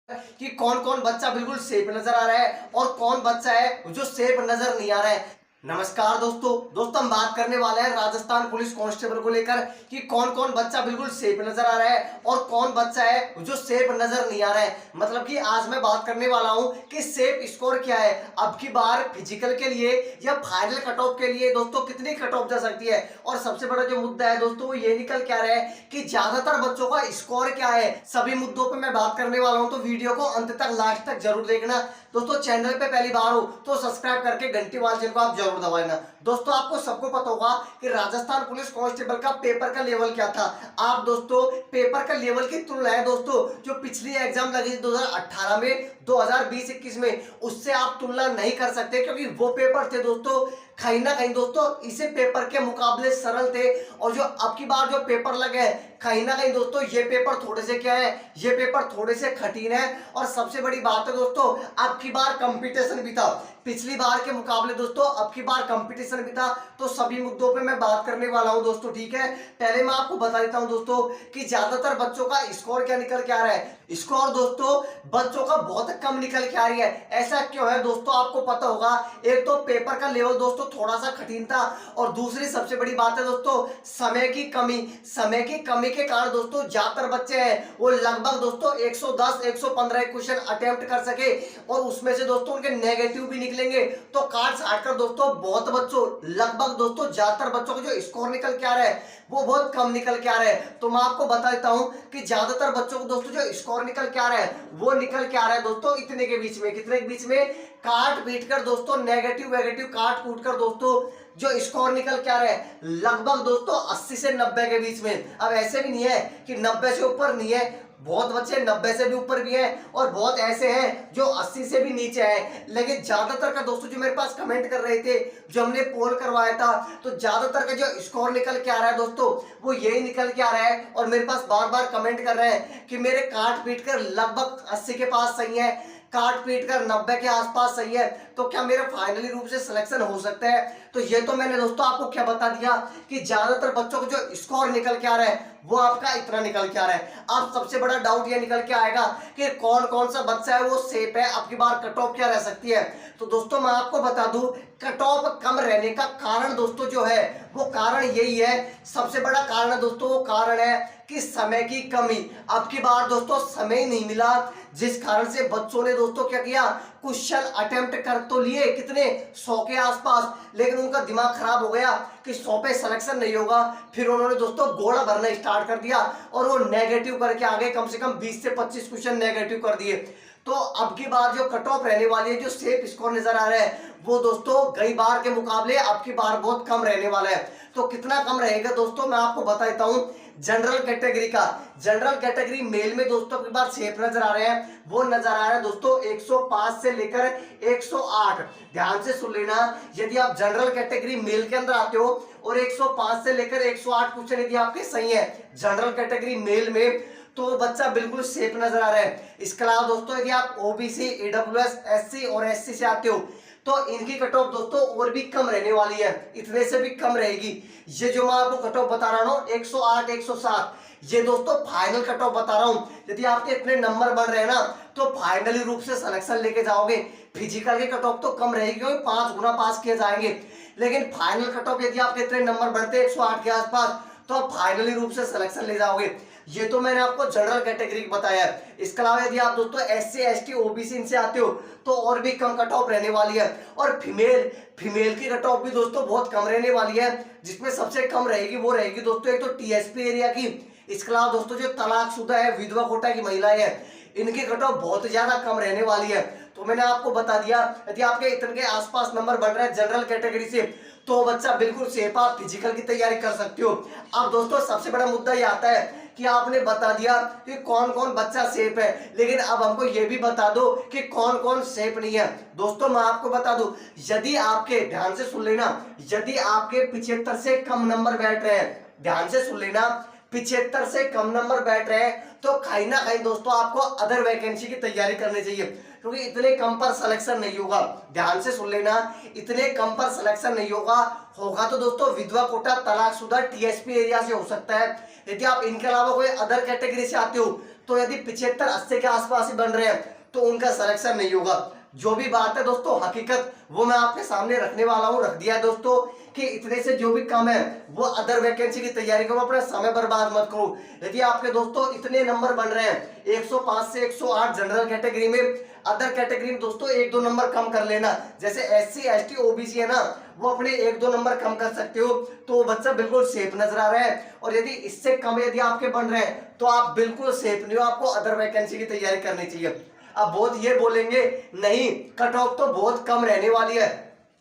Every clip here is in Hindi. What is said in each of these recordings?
कि कौन कौन बच्चा बिल्कुल सेफ नजर आ रहा है और कौन बच्चा है जो सेफ नजर नहीं आ रहा है। नमस्कार दोस्तों हम बात करने वाले हैं राजस्थान पुलिस कांस्टेबल को लेकर कि कौन कौन बच्चा बिल्कुल सेफ नजर आ रहा है और कौन बच्चा है जो सेफ नजर नहीं आ रहा है। मतलब कि आज मैं बात करने वाला हूं कि सेफ स्कोर क्या है अब की बार फिजिकल के लिए या फाइनल कट ऑफ के लिए दोस्तों कितनी कट ऑफ जा सकती है। और सबसे बड़ा जो मुद्दा है दोस्तों वो ये निकल क्या रहा है कि ज्यादातर बच्चों का स्कोर क्या है। सभी मुद्दों पर मैं बात करने वाला हूं तो वीडियो को अंत तक लास्ट तक जरूर देखना। दोस्तों चैनल पे पहली बार हो तो सब्सक्राइब करके घंटी वाले चिन्ह को आप जरूर दबा लेना। दोस्तों आपको सबको पता होगा कि राजस्थान पुलिस कांस्टेबल का पेपर का लेवल क्या था। आप दोस्तों पेपर का लेवल की तुलना है दोस्तों जो पिछली एग्जाम लगी थी 2018 में 2020-21 में उससे आप तुलना नहीं कर सकते क्योंकि वो पेपर थे दोस्तों कहीं ना कहीं दोस्तों इसे पेपर के मुकाबले सरल थे। और जो अब की बार जो पेपर लगे हैं कहीं ना कहीं दोस्तों ये पेपर थोड़े से क्या है, ये पेपर थोड़े से कठिन है। और सबसे बड़ी बात है दोस्तों अब की बार कंपटीशन भी था पिछली बार के मुकाबले दोस्तों अब की बार कंपटीशन भी था। तो सभी मुद्दों पे मैं बात करने वाला हूं दोस्तों, ठीक है। पहले मैं आपको बता देता हूं दोस्तों कि ज्यादातर बच्चों का स्कोर क्या निकल के आ रहा है। स्कोर दोस्तों बच्चों का बहुत कम निकल के आ रही है। ऐसा क्यों है दोस्तों आपको पता होगा, एक तो पेपर का लेवल दोस्तों थोड़ा सा कठिन था और दूसरी सबसे बड़ी बात है दोस्तों समय की कमी के कारण दोस्तों ज्यादातर बच्चे हैं वो लगभग दोस्तों 110 115 क्वेश्चन अटेम्प्ट कर सके और उसमें से दोस्तों उनके नेगेटिव भी निकलेंगे। तो कार्ड हटकर दोस्तों बहुत बच्चों लगभग दोस्तों ज्यादातर बच्चों का जो स्कोर निकल के आ रहा है वो बहुत कम निकल के आ रहा है। तो मैं आपको बता देता हूं कि ज्यादातर बच्चों को दोस्तों जो स्कोर निकल के आ रहा है वो निकल के आ रहा है दोस्तों इतने के बीच में, कितने के बीच में, काट पीट कर दोस्तों नेगेटिव काट कूट कर दोस्तों जो स्कोर निकल के आ रहा है लगभग दोस्तों 80 से 90 के बीच में। अब ऐसे भी नहीं है कि 90 से ऊपर नहीं है, बहुत बच्चे 90 से भी ऊपर भी हैं और बहुत ऐसे हैं जो 80 से भी नीचे हैं। लेकिन ज्यादातर का दोस्तों जो मेरे पास कमेंट कर रहे थे जो हमने पोल करवाया था तो ज्यादातर का जो स्कोर निकल के आ रहा है दोस्तों वो यही निकल के आ रहा है। और मेरे पास बार बार कमेंट कर रहे हैं कि मेरे काट पीट कर लगभग 80 के पास सही है, काट पीट कर 90 के आसपास सही है, तो क्या मेरा फाइनली रूप से सिलेक्शन हो सकता है। तो ये तो मैंने दोस्तों आपको क्या बता दिया कि ज्यादातर बच्चों को जो स्कोर निकल के आ रहा है वो आपका इतना निकल के आ रहा है। अब सबसे बड़ा डाउट ये निकल के आएगा कि कौन कौन सा बच्चा है वो सेफ है, अब की बार कट ऑफ क्या रह सकती है। तो दोस्तों मैं आपको बता दूं कट ऑफ कम रहने का कारण दोस्तों जो है वो कारण यही है, सबसे बड़ा कारण है दोस्तों वो कारण है कि समय की कमी। अब की बार दोस्तों समय नहीं मिला जिस कारण से बच्चों ने दोस्तों क्या किया, क्वेश्चन अटेम्प्ट कर तो लिए कितने 100 के आसपास, लेकिन उनका दिमाग खराब हो गया कि 100 पे सिलेक्शन नहीं होगा। फिर उन्होंने दोस्तों गोला भरना स्टार्ट कर दिया और वो नेगेटिव करके आगे कम से कम 20 से 25 क्वेश्चन नेगेटिव कर दिए। तो अब की बार जो कट ऑफ रहने वाली है, जो सेफ स्कोर नजर आ रहा है वो दोस्तों गई बार के मुकाबले अब की बार बहुत कम रहने वाला है। तो कितना कम रहेगा दोस्तों मैं आपको बता देता हूं। जनरल कैटेगरी का, जनरल कैटेगरी मेल में दोस्तों की बार सेफ नजर आ रहे हैं, वो नजर आ रहा है दोस्तों 105 से लेकर 108। ध्यान से सुन लेना, यदि आप जनरल कैटेगरी मेल के अंदर आते हो और 105 से लेकर 108 क्वेश्चन यदि आपके सही है जनरल कैटेगरी मेल में तो बच्चा बिल्कुल सेफ नजर आ रहा है। इसके अलावा दोस्तों यदि आप ओबीसी, ईडब्ल्यूएस, एससी और एससी से आते हो तो इनकी कट ऑफ दोस्तों और भी कम रहने वाली है, इतने से भी कम रहेगी। ये जो मैं आपको कट ऑफ बता रहा हूँ 108 107 ये दोस्तों फाइनल कट ऑफ बता रहा हूँ। यदि आपके इतने नंबर बढ़ रहे हैं ना तो फाइनली रूप से सिलेक्शन लेके जाओगे। फिजिकल की कट ऑफ तो कम रहेगी क्योंकि 5 गुना पास किए जाएंगे, लेकिन फाइनल कट ऑफ यदि आपके इतने नंबर बढ़ते 108 के आसपास तो आप फाइनली रूप से सिलेक्शन ले जाओगे। ये तो मैंने आपको जनरल कैटेगरी बताया है। इसके अलावा यदि आप दोस्तों एससी एसटी ओबीसी इनसे आते हो तो और भी कम कट ऑफ रहने वाली है। और फीमेल की कट ऑफ भी दोस्तों बहुत कम रहने वाली है, जिसमें सबसे कम रहेगी वो रहेगी दोस्तों एक तो टीएसपी एरिया की। इसके अलावा दोस्तों जो तलाकशुदा है, विधवा कोटा की महिलाएं हैं, इनकी कट ऑफ बहुत ज्यादा कम रहने वाली है। तो मैंने आपको बता दिया यदि आपके इतने के आसपास नंबर बढ़ रहे हैं जनरल कैटेगरी से तो बच्चा बिल्कुल सेफ, आप फिजिकल की तैयारी कर सकते हो। अब दोस्तों सबसे बड़ा मुद्दा ये आता है कि आपने बता दिया कि कौन कौन बच्चा सेफ है, लेकिन अब हमको ये भी बता दो कि कौन कौन सेफ नहीं है। दोस्तों मैं आपको बता दूं, यदि आपके, ध्यान से सुन लेना, यदि आपके 75 से कम नंबर बैठ रहे हैं, ध्यान से सुन लेना, 75 से कम नंबर बैठ रहे हैं तो कहीं ना कहीं दोस्तों आपको अदर वैकेंसी की तैयारी करनी चाहिए क्योंकि इतने कम पर सिलेक्शन नहीं होगा। ध्यान से सुन लेना, इतने कम पर सिलेक्शन नहीं होगा तो दोस्तों विधवा कोटा, तलाकशुदा, टीएसपी एरिया से हो सकता है। यदि आप इनके अलावा कोई अदर कैटेगरी से आते हो तो यदि 75-80 के आसपास ही बन रहे हैं तो उनका सिलेक्शन नहीं होगा। जो भी बात है दोस्तों हकीकत वो मैं आपके सामने रखने वाला हूं, रख दिया है दोस्तों कि इतने से जो भी कम है वो अदर वैकेंसी की तैयारी करो, अपना समय बर्बाद मत करो। यदि आपके दोस्तों इतने नंबर बन रहे हैं 105 से 108 जनरल कैटेगरी में, अदर कैटेगरी में दोस्तों 1-2 नंबर कम कर लेना, जैसे SC ST OBC है ना वो अपने 1-2 नंबर कम कर सकते हो, तो वो बच्चा बिल्कुल सेफ नजर आ रहा है। और यदि इससे कम यदि आपके बन रहे हैं तो आप बिल्कुल सेफ नहीं हो, आपको अदर वैकेंसी की तैयारी करनी चाहिए। अब बहुत ये बोलेंगे नहीं कट ऑफ तो बहुत कम रहने वाली है,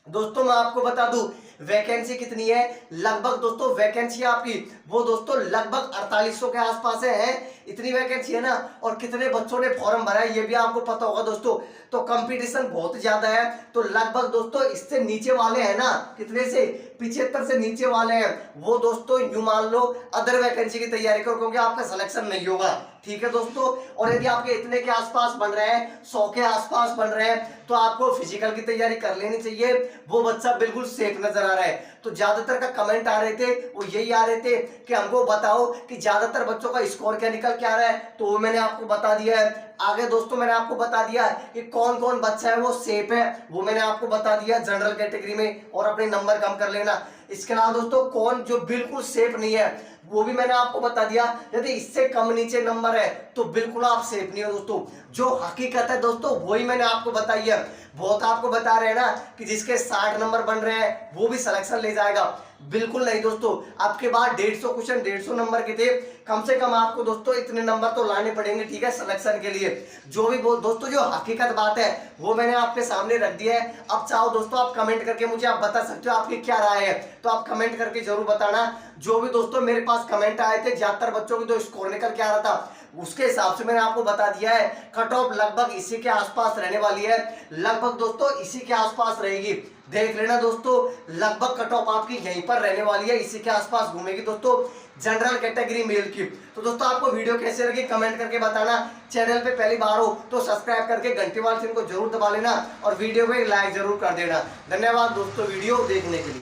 दोस्तों मैं आपको बता दूं वैकेंसी कितनी है, लगभग दोस्तों वैकेंसी आपकी वो दोस्तों लगभग 4800 के आसपास है, इतनी वैकेंसी है ना। और कितने बच्चों ने फॉर्म भरा है ये भी आपको पता होगा दोस्तों, तो कंपटीशन बहुत ज्यादा है। तो लगभग दोस्तों इससे नीचे वाले हैं ना, कितने से 75 से नीचे वाले हैं वो दोस्तों यूं मान लो अदर वैकेंसी की तैयारी करो, क्योंकि आपका सिलेक्शन नहीं होगा, ठीक है दोस्तों। और यदि आपके इतने के आसपास बन रहे हैं, 100 के आसपास बन रहे हैं, तो आपको फिजिकल की तैयारी कर लेनी चाहिए, वो बच्चा बिल्कुल सेफ नजर आ रहा है। तो ज्यादातर का कमेंट आ रहे थे वो यही आ रहे थे कि हमको बताओ कि ज्यादातर बच्चों का स्कोर क्या निकल के आ रहा है, तो वो मैंने आपको बता दिया है। आगे दोस्तों मैंने आपको बता दिया कि कौन कौन बच्चा है वो सेफ है, वो मैंने आपको बता दिया जनरल कैटेगरी में, और अपने नंबर कम कर लेना। इसके अलावा दोस्तों कौन जो बिल्कुल सेफ नहीं है वो भी मैंने आपको बता दिया, यदि इससे कम नीचे नंबर है तो बिल्कुल आप सेफ नहीं हो दोस्तों। जो हकीकत है दोस्तों वही मैंने आपको बताई है। बहुत आपको बता रहे हैं ना कि जिसके 60 नंबर बन रहे हैं वो भी सिलेक्शन ले जाएगा, बिल्कुल नहीं दोस्तों। आपके बाद 150 क्वेश्चन 150 नंबर के थे, कम से कम आपको दोस्तों इतने नंबर तो लाने पड़ेंगे, ठीक है, सिलेक्शन के लिए। जो भी दोस्तों जो हकीकत बात है वो मैंने आपके सामने रख दिया है। अब चाहो दोस्तों आप कमेंट करके मुझे आप बता सकते हो आपकी क्या राय है, तो आप कमेंट करके जरूर बताना। जो भी दोस्तों मेरे पास कमेंट आए थे 73 बच्चों की जो स्कोर निकल के आ रहा था उसके हिसाब से मैंने आपको बता दिया है, कट ऑफ लगभग इसी के आसपास रहने वाली है, लगभग दोस्तों इसी के आसपास रहेगी। देख लेना दोस्तों लगभग कट ऑफ आपकी यहीं पर रहने वाली है, इसी के आसपास घूमेगी दोस्तों जनरल कैटेगरी मेल की। तो दोस्तों आपको वीडियो कैसे लगी कमेंट करके बताना। चैनल पे पहली बार हो तो सब्सक्राइब करके घंटी वाले चिन्ह को जरूर दबा लेना और वीडियो को एक लाइक जरूर कर देना। धन्यवाद दोस्तों वीडियो देखने के लिए।